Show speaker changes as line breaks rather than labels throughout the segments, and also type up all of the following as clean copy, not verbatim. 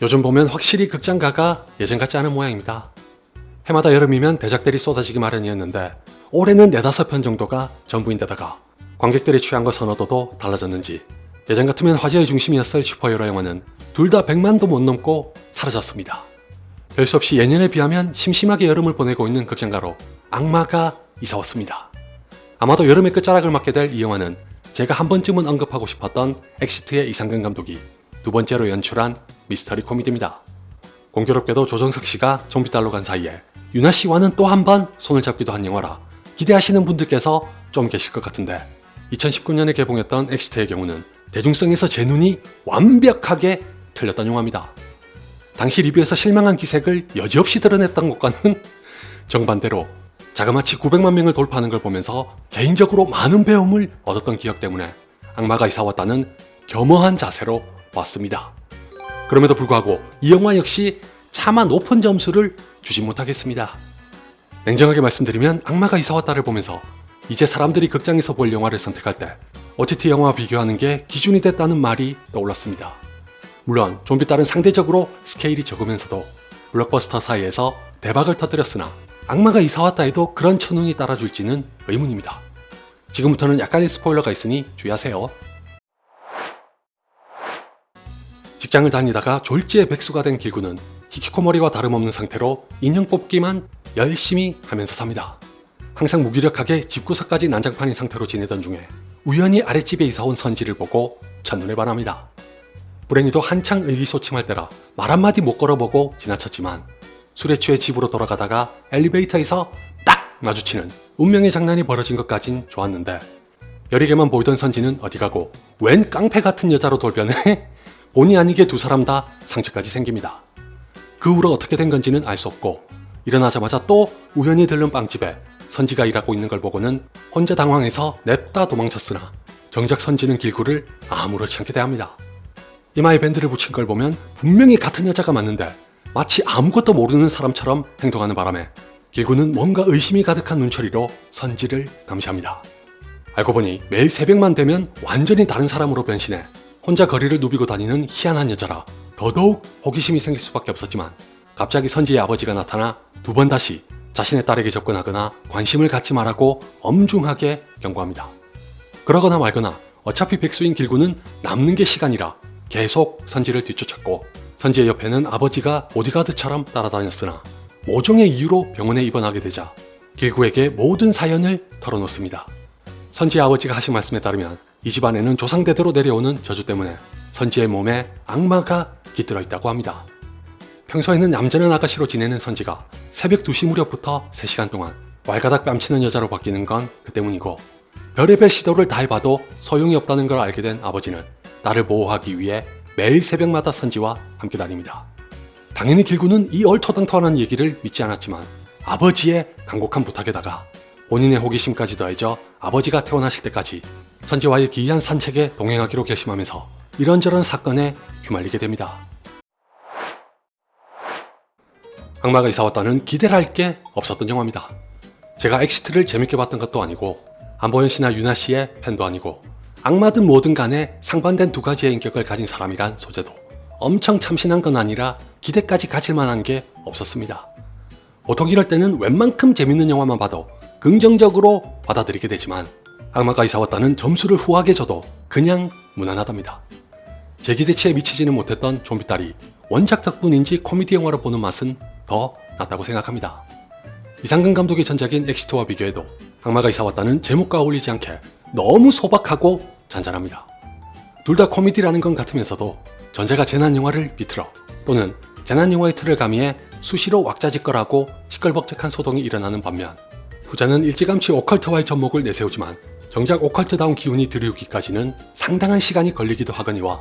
요즘 보면 확실히 극장가가 예전 같지 않은 모양입니다. 해마다 여름이면 대작들이 쏟아지기 마련이었는데 올해는 4~5편 정도가 전부인데다가 관객들의 취향과 선호도도 달라졌는지 예전 같으면 화제의 중심이었을 슈퍼히어로 영화는 둘 다 100만도 못 넘고 사라졌습니다. 별 수 없이 예년에 비하면 심심하게 여름을 보내고 있는 극장가로 악마가 이사왔습니다. 아마도 여름의 끝자락을 맞게 될 이 영화는 제가 한 번쯤은 언급하고 싶었던 엑시트의 이상근 감독이 두 번째로 연출한 미스터리 코미디입니다. 공교롭게도 조정석 씨가 좀비 딸로 간 사이에 유나 씨와는 또 한 번 손을 잡기도 한 영화라 기대하시는 분들께서 좀 계실 것 같은데 2019년에 개봉했던 엑시트의 경우는 대중성에서 제 눈이 완벽하게 틀렸던 영화입니다. 당시 리뷰에서 실망한 기색을 여지없이 드러냈던 것과는 정반대로 자그마치 900만 명을 돌파하는 걸 보면서 개인적으로 많은 배움을 얻었던 기억 때문에 악마가 이사왔다는 겸허한 자세로 봤습니다. 그럼에도 불구하고 이 영화 역시 차마 높은 점수를 주지 못하겠습니다. 냉정하게 말씀드리면 악마가 이사왔다를 보면서 이제 사람들이 극장에서 볼 영화를 선택할 때 OTT 영화와 비교하는 게 기준이 됐다는 말이 떠올랐습니다. 물론 좀비딸은 상대적으로 스케일이 적으면서도 블록버스터 사이에서 대박을 터뜨렸으나 악마가 이사왔다 해도 그런 천운이 따라줄지는 의문입니다. 지금부터는 약간의 스포일러가 있으니 주의하세요. 직장을 다니다가 졸지에 백수가 된 길구는 히키코모리와 다름없는 상태로 인형 뽑기만 열심히 하면서 삽니다. 항상 무기력하게 집구석까지 난장판인 상태로 지내던 중에 우연히 아랫집에 이사온 선지를 보고 첫눈에 반합니다. 불행히도 한창 의기소침할 때라 말 한마디 못 걸어보고 지나쳤지만 술에 취해 집으로 돌아가다가 엘리베이터에서 딱 마주치는 운명의 장난이 벌어진 것까진 좋았는데 여리게만 보이던 선지는 어디 가고 웬 깡패 같은 여자로 돌변해 본의 아니게 두 사람 다 상처까지 생깁니다. 그 후로 어떻게 된 건지는 알 수 없고 일어나자마자 또 우연히 들른 빵집에 선지가 일하고 있는 걸 보고는 혼자 당황해서 냅다 도망쳤으나 정작 선지는 길구를 아무렇지 않게 대합니다. 이마에 밴드를 붙인 걸 보면 분명히 같은 여자가 맞는데 마치 아무것도 모르는 사람처럼 행동하는 바람에 길구는 뭔가 의심이 가득한 눈초리로 선지를 감시합니다. 알고 보니 매일 새벽만 되면 완전히 다른 사람으로 변신해 혼자 거리를 누비고 다니는 희한한 여자라 더더욱 호기심이 생길 수밖에 없었지만 갑자기 선지의 아버지가 나타나 두 번 다시 자신의 딸에게 접근하거나 관심을 갖지 말라고 엄중하게 경고합니다. 그러거나 말거나 어차피 백수인 길구는 남는 게 시간이라 계속 선지를 뒤쫓았고 선지의 옆에는 아버지가 보디가드처럼 따라다녔으나 모종의 이유로 병원에 입원하게 되자 길구에게 모든 사연을 털어놓습니다. 선지의 아버지가 하신 말씀에 따르면 이 집안에는 조상대대로 내려오는 저주 때문에 선지의 몸에 악마가 깃들어 있다고 합니다. 평소에는 얌전한 아가씨로 지내는 선지가 새벽 2시 무렵부터 3시간 동안 왈가닥 뺨치는 여자로 바뀌는 건 그 때문이고 별의별 시도를 다 해봐도 소용이 없다는 걸 알게 된 아버지는 딸을 보호하기 위해 매일 새벽마다 선지와 함께 다닙니다. 당연히 길구는 이 얼토당토하는 얘기를 믿지 않았지만 아버지의 간곡한 부탁에다가 본인의 호기심까지 더해져 아버지가 퇴원하실 때까지 선지와의 기이한 산책에 동행하기로 결심하면서 이런저런 사건에 휘말리게 됩니다. 악마가 이사왔다는 기대를 할 게 없었던 영화입니다. 제가 엑시트를 재밌게 봤던 것도 아니고 안보현 씨나 유나 씨의 팬도 아니고 악마든 뭐든 간에 상반된 두 가지의 인격을 가진 사람이란 소재도 엄청 참신한 건 아니라 기대까지 가질 만한 게 없었습니다. 보통 이럴 때는 웬만큼 재밌는 영화만 봐도 긍정적으로 받아들이게 되지만 악마가 이사왔다는 점수를 후하게 줘도 그냥 무난하답니다. 제 기대치에 미치지는 못했던 좀비딸이 원작 덕분인지 코미디 영화로 보는 맛은 더 낫다고 생각합니다. 이상근 감독의 전작인 엑시트와 비교해도 악마가 이사왔다는 제목과 어울리지 않게 너무 소박하고 잔잔합니다. 둘 다 코미디라는 건 같으면서도 전작가 재난영화를 비틀어 또는 재난영화의 틀을 가미해 수시로 왁자지껄하고 시끌벅적한 소동이 일어나는 반면 후자는 일찌감치 오컬트와의 접목을 내세우지만 정작 오컬트다운 기운이 들이우기까지는 상당한 시간이 걸리기도 하거니와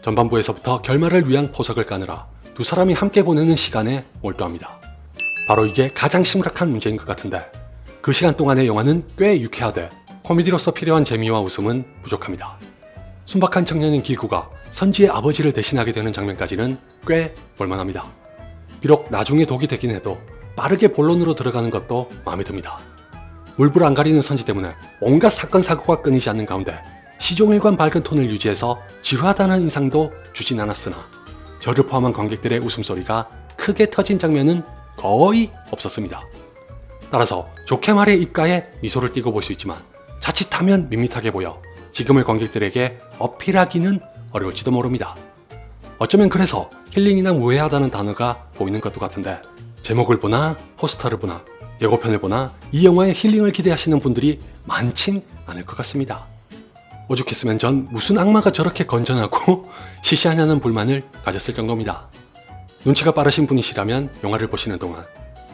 전반부에서부터 결말을 위한 포석을 까느라 두 사람이 함께 보내는 시간에 몰두합니다. 바로 이게 가장 심각한 문제인 것 같은데 그 시간 동안의 영화는 꽤 유쾌하되 코미디로서 필요한 재미와 웃음은 부족합니다. 순박한 청년인 길구가 선지의 아버지를 대신하게 되는 장면까지는 꽤 볼만합니다. 비록 나중에 독이 되긴 해도 빠르게 본론으로 들어가는 것도 마음에 듭니다. 물불 안 가리는 선지 때문에 온갖 사건 사고가 끊이지 않는 가운데 시종일관 밝은 톤을 유지해서 지루하다는 인상도 주진 않았으나 저를 포함한 관객들의 웃음소리가 크게 터진 장면은 거의 없었습니다. 따라서 좋게 말해 입가에 미소를 띠고 볼 수 있지만 자칫하면 밋밋하게 보여 지금의 관객들에게 어필하기는 어려울지도 모릅니다. 어쩌면 그래서 힐링이나 무해하다는 단어가 보이는 것도 같은데 제목을 보나 포스터를 보나 예고편을 보나 이 영화의 힐링을 기대하시는 분들이 많진 않을 것 같습니다. 오죽했으면 전 무슨 악마가 저렇게 건전하고 시시하냐는 불만을 가졌을 정도입니다. 눈치가 빠르신 분이시라면 영화를 보시는 동안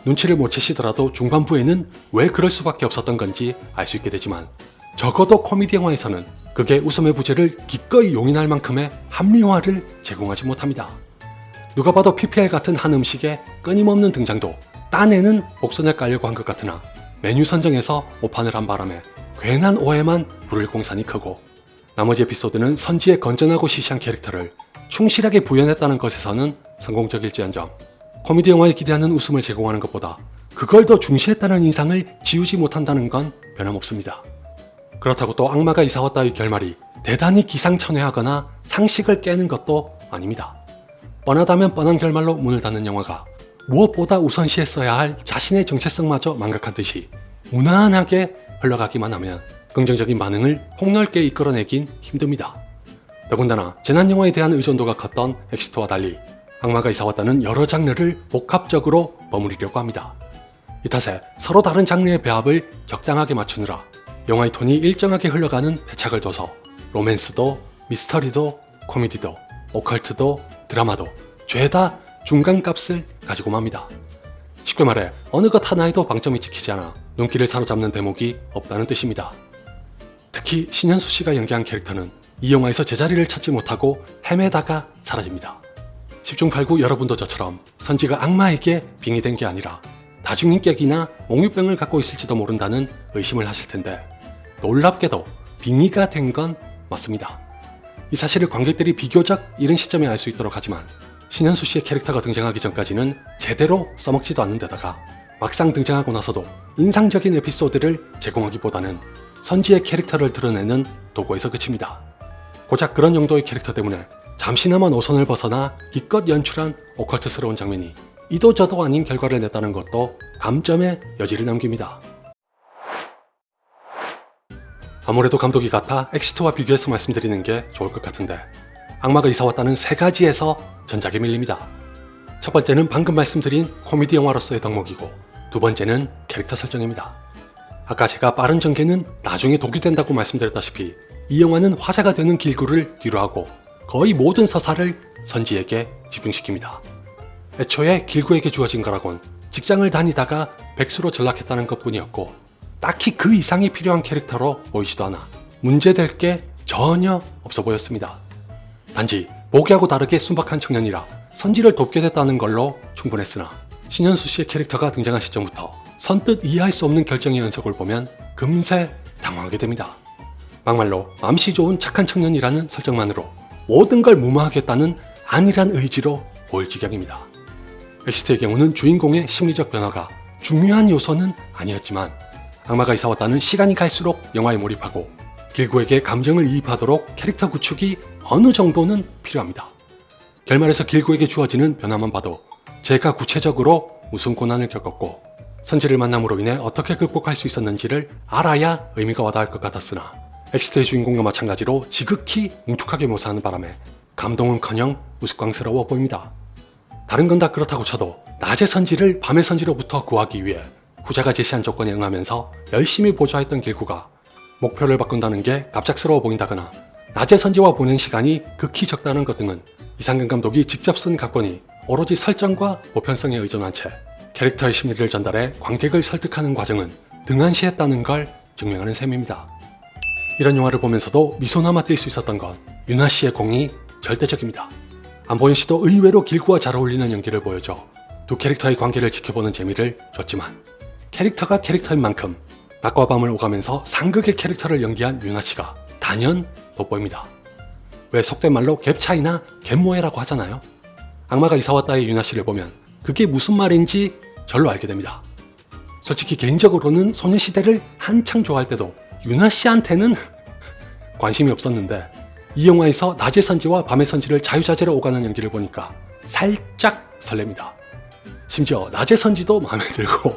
눈치를 못 채시더라도 중반부에는 왜 그럴 수밖에 없었던 건지 알 수 있게 되지만 적어도 코미디 영화에서는 그게 웃음의 부재를 기꺼이 용인할 만큼의 합리화를 제공하지 못합니다. 누가 봐도 PPL 같은 한 음식의 끊임없는 등장도 딴에는 복선에 깔려고 한 것 같으나 메뉴 선정에서 오판을 한 바람에 괜한 오해만 부를 공산이 크고 나머지 에피소드는 선지의 건전하고 시시한 캐릭터를 충실하게 구현했다는 것에서는 성공적일지언정 코미디 영화에 기대하는 웃음을 제공하는 것보다 그걸 더 중시했다는 인상을 지우지 못한다는 건 변함없습니다. 그렇다고 또 악마가 이사왔다의 결말이 대단히 기상천외하거나 상식을 깨는 것도 아닙니다. 뻔하다면 뻔한 결말로 문을 닫는 영화가 무엇보다 우선시했어야 할 자신의 정체성마저 망각한 듯이 무난하게 흘러가기만 하면 긍정적인 반응을 폭넓게 이끌어내긴 힘듭니다. 더군다나 재난영화에 대한 의존도가 컸던 엑시트와 달리 악마가 이사왔다는 여러 장르를 복합적으로 버무리려고 합니다. 이 탓에 서로 다른 장르의 배합을 적당하게 맞추느라 영화의 톤이 일정하게 흘러가는 패착을 둬서 로맨스도 미스터리도 코미디도 오컬트도 드라마도 죄다 중간값을 가지고 맙니다. 쉽게 말해 어느 것 하나에도 방점이 찍히지 않아 눈길을 사로잡는 대목이 없다는 뜻입니다. 특히 신현수 씨가 연기한 캐릭터는 이 영화에서 제자리를 찾지 못하고 헤매다가 사라집니다. 10중 8구 여러분도 저처럼 선지가 악마에게 빙의된 게 아니라 다중인격이나 몽유병을 갖고 있을지도 모른다는 의심을 하실 텐데 놀랍게도 빙의가 된 건 맞습니다. 이 사실을 관객들이 비교적 이른 시점에 알 수 있도록 하지만 신현수 씨의 캐릭터가 등장하기 전까지는 제대로 써먹지도 않는 데다가 막상 등장하고 나서도 인상적인 에피소드를 제공하기보다는 선지의 캐릭터를 드러내는 도구에서 그칩니다. 고작 그런 용도의 캐릭터 때문에 잠시나마 노선을 벗어나 기껏 연출한 오컬트스러운 장면이 이도저도 아닌 결과를 냈다는 것도 감점의 여지를 남깁니다. 아무래도 감독이 같아 엑시트와 비교해서 말씀드리는 게 좋을 것 같은데 악마가 이사왔다는 세 가지에서 전작에 밀립니다. 첫 번째는 방금 말씀드린 코미디 영화로서의 덕목이고 두 번째는 캐릭터 설정입니다. 아까 제가 빠른 전개는 나중에 독이 된다고 말씀드렸다시피 이 영화는 화제가 되는 길구를 뒤로하고 거의 모든 서사를 선지에게 집중시킵니다. 애초에 길구에게 주어진 거라곤 직장을 다니다가 백수로 전락했다는 것뿐이었고 딱히 그 이상이 필요한 캐릭터로 보이지도 않아 문제될 게 전혀 없어 보였습니다. 단지 보기하고 다르게 순박한 청년이라 선지를 돕게 됐다는 걸로 충분했으나 신현수 씨의 캐릭터가 등장한 시점부터 선뜻 이해할 수 없는 결정의 연속을 보면 금세 당황하게 됩니다. 막말로 맘씨 좋은 착한 청년이라는 설정만으로 모든 걸 무마하겠다는 안일한 의지로 보일 지경입니다. 엑시트의 경우는 주인공의 심리적 변화가 중요한 요소는 아니었지만 악마가 이사왔다는 시간이 갈수록 영화에 몰입하고 길구에게 감정을 이입하도록 캐릭터 구축이 어느 정도는 필요합니다. 결말에서 길구에게 주어지는 변화만 봐도 제가 구체적으로 무슨 고난을 겪었고 선지를 만남으로 인해 어떻게 극복할 수 있었는지를 알아야 의미가 와닿을 것 같았으나 엑시트의 주인공과 마찬가지로 지극히 뭉툭하게 묘사하는 바람에 감동은커녕 우스꽝스러워 보입니다. 다른 건 다 그렇다고 쳐도 낮의 선지를 밤의 선지로부터 구하기 위해 후자가 제시한 조건에 응하면서 열심히 보좌했던 길구가 목표를 바꾼다는 게 갑작스러워 보인다거나 낮의 선지와 보낸 시간이 극히 적다는 것 등은 이상근 감독이 직접 쓴 각본이 오로지 설정과 보편성에 의존한 채 캐릭터의 심리를 전달해 관객을 설득하는 과정은 등한시했다는 걸 증명하는 셈입니다. 이런 영화를 보면서도 미소나마 띌 수 있었던 건 윤하 씨의 공이 절대적입니다. 안보현 씨도 의외로 길구와 잘 어울리는 연기를 보여줘 두 캐릭터의 관계를 지켜보는 재미를 줬지만 캐릭터가 캐릭터인 만큼 낮과 밤을 오가면서 상극의 캐릭터를 연기한 윤하 씨가 단연 돋보입니다. 왜 속된 말로 갭 차이나 갭모해라고 하잖아요. 악마가 이사왔다의 윤하 씨를 보면 그게 무슨 말인지 절로 알게 됩니다. 솔직히 개인적으로는 소녀시대를 한창 좋아할 때도 윤하 씨한테는 관심이 없었는데 이 영화에서 낮의 선지와 밤의 선지를 자유자재로 오가는 연기를 보니까 살짝 설렙니다. 심지어 낮의 선지도 마음에 들고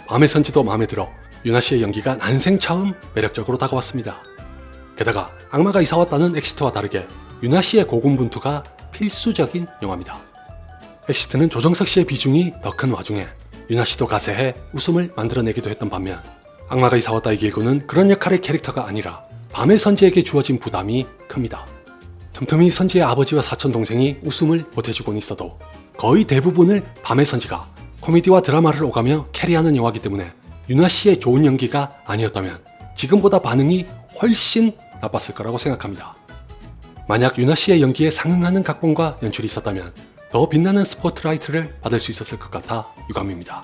밤의 선지도 마음에 들어 유나 씨의 연기가 난생 처음 매력적으로 다가왔습니다. 게다가 악마가 이사왔다는 엑시트와 다르게 유나 씨의 고군분투가 필수적인 영화입니다. 엑시트는 조정석 씨의 비중이 더 큰 와중에 유나 씨도 가세해 웃음을 만들어내기도 했던 반면 악마가 이사왔다 이 길고는 그런 역할의 캐릭터가 아니라 밤의 선지에게 주어진 부담이 큽니다. 틈틈이 선지의 아버지와 사촌 동생이 웃음을 보태주곤 있어도 거의 대부분을 밤의 선지가 코미디와 드라마를 오가며 캐리하는 영화이기 때문에 유나 씨의 좋은 연기가 아니었다면 지금보다 반응이 훨씬 나빴을 거라고 생각합니다. 만약 유나 씨의 연기에 상응하는 각본과 연출이 있었다면 더 빛나는 스포트라이트를 받을 수 있었을 것 같아 유감입니다.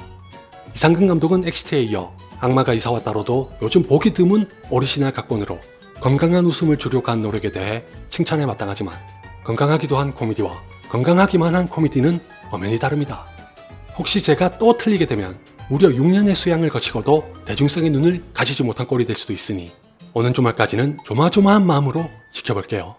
이상근 감독은 엑시트에 이어 악마가 이사왔다로도 요즘 보기 드문 오리지널 각본으로 건강한 웃음을 주려고 한 노력에 대해 칭찬에 마땅하지만 건강하기도 한 코미디와 건강하기만 한 코미디는 엄연히 다릅니다. 혹시 제가 또 틀리게 되면 무려 6년의 수양을 거치고도 대중성의 눈을 가지지 못한 꼴이 될 수도 있으니 오는 주말까지는 조마조마한 마음으로 지켜볼게요.